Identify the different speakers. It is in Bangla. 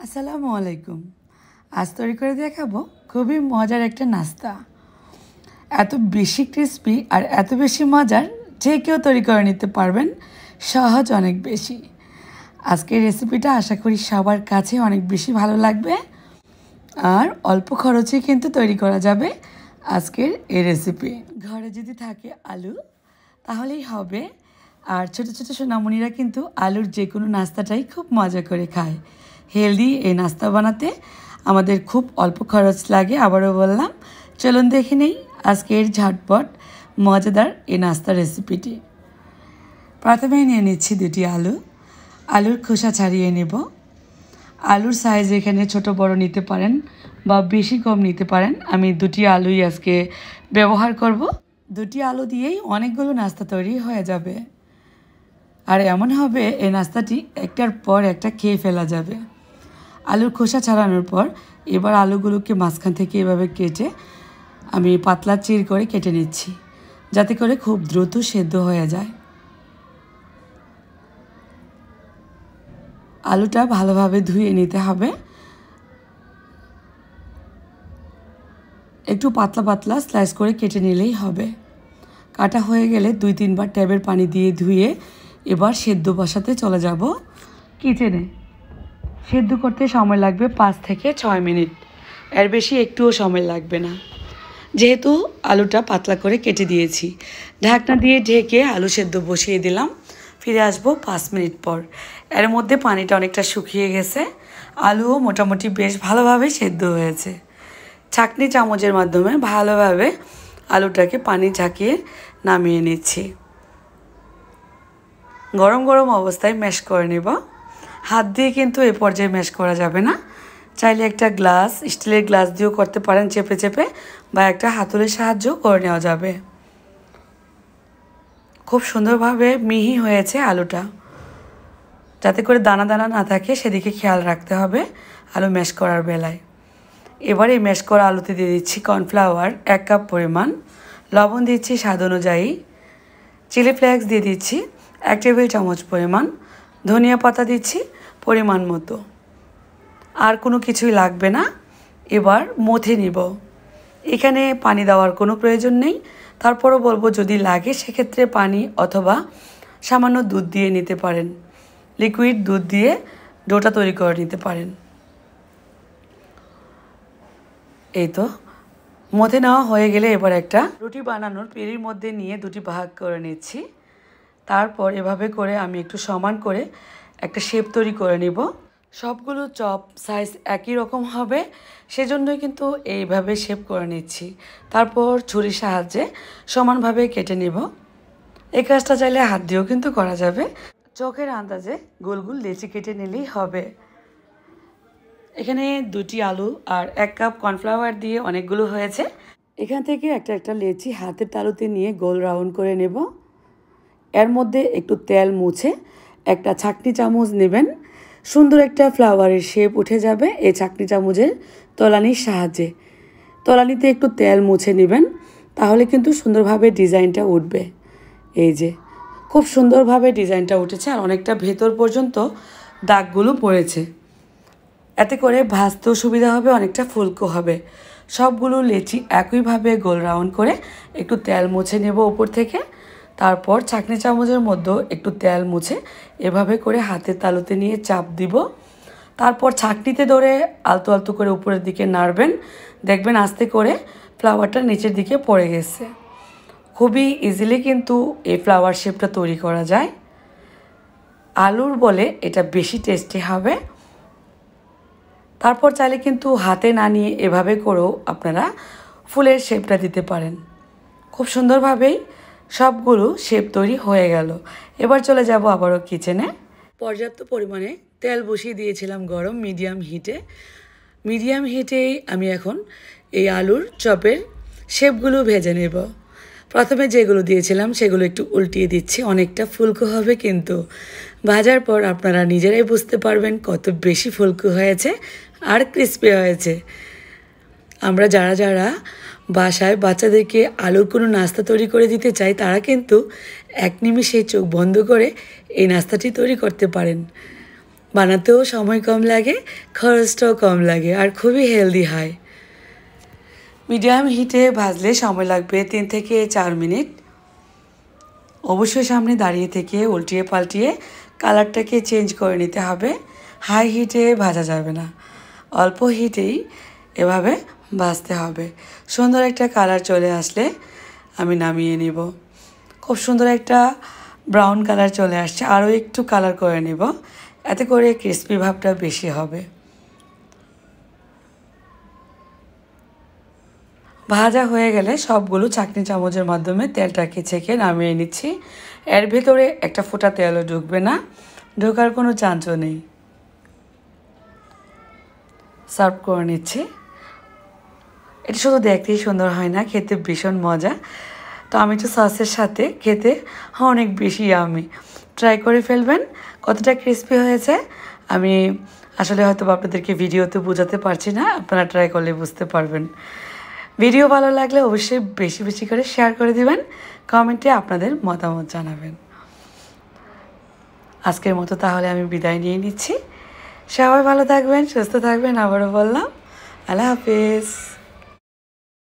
Speaker 1: আসসালামু আলাইকুম। আজ তৈরি করে দেখাবো খুবই মজার একটা নাস্তা। এত বেশি ক্রিস্পি আর এত বেশি মজার যে কেউ তৈরি করে নিতে পারবেন, সহজ অনেক বেশি। আজকের রেসিপিটা আশা করি সবার কাছে অনেক বেশি ভালো লাগবে আর অল্প খরচে কিন্তু তৈরি করা যাবে আজকের এই রেসিপি। ঘরে যদি থাকে আলু তাহলেই হবে। আর ছোটো ছোটো সোনামণিরা কিন্তু আলুর যে কোনো নাস্তাটাই খুব মজা করে খায়। হেলদি এই নাস্তা বানাতে আমাদের খুব অল্প খরচ লাগে। আবারও বললাম, চলুন দেখে নেই আজকের ঝটপট মজাদার এই নাস্তা রেসিপিটি। প্রথমেই নিয়ে নিচ্ছি দুটি আলু। আলুর খোসা ছাড়িয়ে নেব। আলুর সাইজ এখানে ছোট বড় নিতে পারেন বা বেশি কম নিতে পারেন। আমি দুটি আলুই আজকে ব্যবহার করব। দুটি আলু দিয়েই অনেকগুলো নাস্তা তৈরি হয়ে যাবে। আর এমন হবে এই নাস্তাটি একটার পর একটা খেয়ে ফেলা যাবে। আলুর খোসা ছাড়ানোর পর এবার আলুগুলোকে মাঝখান থেকে এভাবে কেটে আমি পাতলা চির করে কেটে নিচ্ছি, যাতে করে খুব দ্রুত সেদ্ধ হয়ে যায়। আলুটা ভালোভাবে ধুয়ে নিতে হবে। একটু পাতলা পাতলা স্লাইস করে কেটে নিলেই হবে। কাটা হয়ে গেলে 2-3 বার ট্যাপের পানি দিয়ে ধুয়ে এবার সেদ্ধ বসাতে চলে যাব কিচেনে। সেদ্ধ করতে সময় লাগবে 5 থেকে 6 মিনিট, এর বেশি একটুও সময় লাগবে না। যেহেতু আলুটা পাতলা করে কেটে দিয়েছি, ঢাকনা দিয়ে ঢেকে আলু সেদ্ধ বসিয়ে দিলাম। ফিরে আসব 5 মিনিট পর। এর মধ্যে পানিটা অনেকটা শুকিয়ে গেছে, আলুও মোটামুটি বেশ ভালোভাবে সেদ্ধ হয়েছে। ছাঁকনি চামচের মাধ্যমে ভালোভাবে আলুটাকে পানি ঝাঁকিয়ে নামিয়ে নিচ্ছি। গরম গরম অবস্থায় ম্যাশ করে নেব। হাত দিয়ে কিন্তু এ পর্যায়ে ম্যাশ করা যাবে না। চাইলে একটা গ্লাস, স্টিলের গ্লাস দিয়েও করতে পারেন চেপে চেপে, বা একটা হাতুড়ির সাহায্যও করে নেওয়া যাবে। খুব সুন্দরভাবে মিহি হয়েছে আলুটা। যাতে করে দানা দানা না থাকে সেদিকে খেয়াল রাখতে হবে আলু ম্যাশ করার বেলায়। এবার এই ম্যাশ করা আলুতে দিয়ে দিচ্ছি কর্নফ্লাওয়ার 1 কাপ পরিমাণ, লবণ দিচ্ছি স্বাদ অনুযায়ী, চিলি ফ্লেক্স দিয়ে দিচ্ছি 1 টেবিল চামচ পরিমাণ, ধনিয়া পাতা দিচ্ছি পরিমাণ মতো। আর কোনো কিছুই লাগবে না। এবার মথে নিব। এখানে পানি দেওয়ার কোনো প্রয়োজন নেই। তারপরও বলবো, যদি লাগে সেক্ষেত্রে পানি অথবা সামান্য দুধ দিয়ে নিতে পারেন। লিকুইড দুধ দিয়ে ডোটা তৈরি করে নিতে পারেন। এই তো মথে নেওয়া হয়ে গেলে এবার একটা রুটি বানানোর পিঁড়ির মধ্যে নিয়ে দুটি ভাগ করে নিচ্ছি। তারপর এভাবে করে আমি একটু সমান করে একটা শেপ তৈরি করে নিব। সবগুলো চপ সাইজ একই রকম হবে, সেজন্যই কিন্তু এইভাবে শেপ করে নিচ্ছি। তারপর ছুরির সাহায্যে সমানভাবে কেটে নিব। এই কাজটা চাইলে হাত দিয়েও কিন্তু করা যাবে। চোখের আন্দাজে গোল গোল লেচি কেটে নিলেই হবে। এখানে 2টি আলু আর 1 কাপ কর্নফ্লাওয়ার দিয়ে অনেকগুলো হয়েছে। এখান থেকে একটা একটা লেচি হাতের তালুতে নিয়ে গোল রাউন্ড করে নেব। এর মধ্যে একটু তেল মুছে একটা ছাঁকনি চামচ নেবেন। সুন্দর একটা ফ্লাওয়ারের শেপ উঠে যাবে এই ছাঁকনি চামচের তলানির সাহায্যে। তলানিতে একটু তেল মুছে নেবেন, তাহলে কিন্তু সুন্দরভাবে ডিজাইনটা উঠবে। এই যে খুব সুন্দরভাবে ডিজাইনটা উঠেছে আর অনেকটা ভেতর পর্যন্ত দাগগুলো পড়েছে। এতে করে ভাজতেও সুবিধা হবে, অনেকটা ফুলকো হবে। সবগুলো লেচি একইভাবে গোল রাউন্ড করে একটু তেল মুছে নেব উপর থেকে। তারপর ছাঁকনি চামচের মধ্যে একটু তেল মুছে এভাবে করে হাতের তালুতে নিয়ে চাপ দিব। তারপর ছাঁকনিতে ধরে আলতো আলতো করে উপরের দিকে নাড়বেন। দেখবেন আস্তে করে ফ্লাওয়ারটা নিচের দিকে পড়ে গেছে। খুবই ইজিলি কিন্তু এই ফ্লাওয়ার শেপটা তৈরি করা যায়। আলুর বলে এটা বেশি টেস্টি হবে। তারপর চাইলে কিন্তু হাতে না নিয়ে এভাবে করেও আপনারা ফুলের শেপটা দিতে পারেন। খুব সুন্দরভাবেই সবগুলো শেপ তৈরি হয়ে গেল। এবার চলে যাব আবারও কিচেনে। পর্যাপ্ত পরিমাণে তেল বসিয়ে দিয়েছিলাম গরম মিডিয়াম হিটেই আমি এখন এই আলুর চপের শেপগুলো ভেজে নেব। প্রথমে যেগুলো দিয়েছিলাম সেগুলো একটু উল্টিয়ে দিচ্ছি। অনেকটা ফুলকো হবে, কিন্তু ভাজার পর আপনারা নিজেরাই বুঝতে পারবেন কত বেশি ফুলকো হয়েছে আর ক্রিস্পি হয়েছে। আমরা যারা যারা বাসায় বাচ্চাদেরকে আলুর কোনো নাস্তা তৈরি করে দিতে চাই, তারা কিন্তু 1 নিমিষে চোখ বন্ধ করে এই নাস্তাটি তৈরি করতে পারেন। বানাতেও সময় কম লাগে, খরচটাও কম লাগে আর খুবই হেলদি হয়। মিডিয়াম হিটে ভাজলে সময় লাগবে 3 থেকে 4 মিনিট। অবশ্যই সামনে দাঁড়িয়ে থেকে উল্টিয়ে পাল্টিয়ে কালারটাকে চেঞ্জ করে নিতে হবে। হাই হিটে ভাজা যাবে না, অল্প হিটেই এভাবে ভাজতে হবে। সুন্দর একটা কালার চলে আসলে আমি নামিয়ে নিব। খুব সুন্দর একটা ব্রাউন কালার চলে আসছে, আরও একটু কালার করে নিব, এতে করে ক্রিস্পি ভাবটা বেশি হবে। ভাজা হয়ে গেলে সবগুলো চাটনি চামচের মাধ্যমে তেলটাকে ছেঁকে নামিয়ে নিচ্ছি। এর ভেতরে একটা ফোঁটা তেলও ঢুকবে না, ঢোকার কোনো চান্সও নেই। সার্ভ করে নিচ্ছি। এটা শুধু দেখতেই সুন্দর হয় না, খেতে ভীষণ মজা। টমেটো সসের সাথে খেতে অনেক বেশি আমি ট্রাই করে ফেলবেন। কতটা ক্রিস্পি হয়েছে আমি আসলে হয়তো আপনাদেরকে ভিডিওতে বোঝাতে পারছি না, আপনারা ট্রাই করলে বুঝতে পারবেন। ভিডিও ভালো লাগলে অবশ্যই বেশি বেশি করে শেয়ার করে দিবেন, কমেন্টে আপনাদের মতামত জানাবেন। আজকের মতো তাহলে আমি বিদায় নিয়ে নিচ্ছি। সবাই ভালো থাকবেন, সুস্থ থাকবেন। আবারও বললাম আল্লাহ হাফেজ।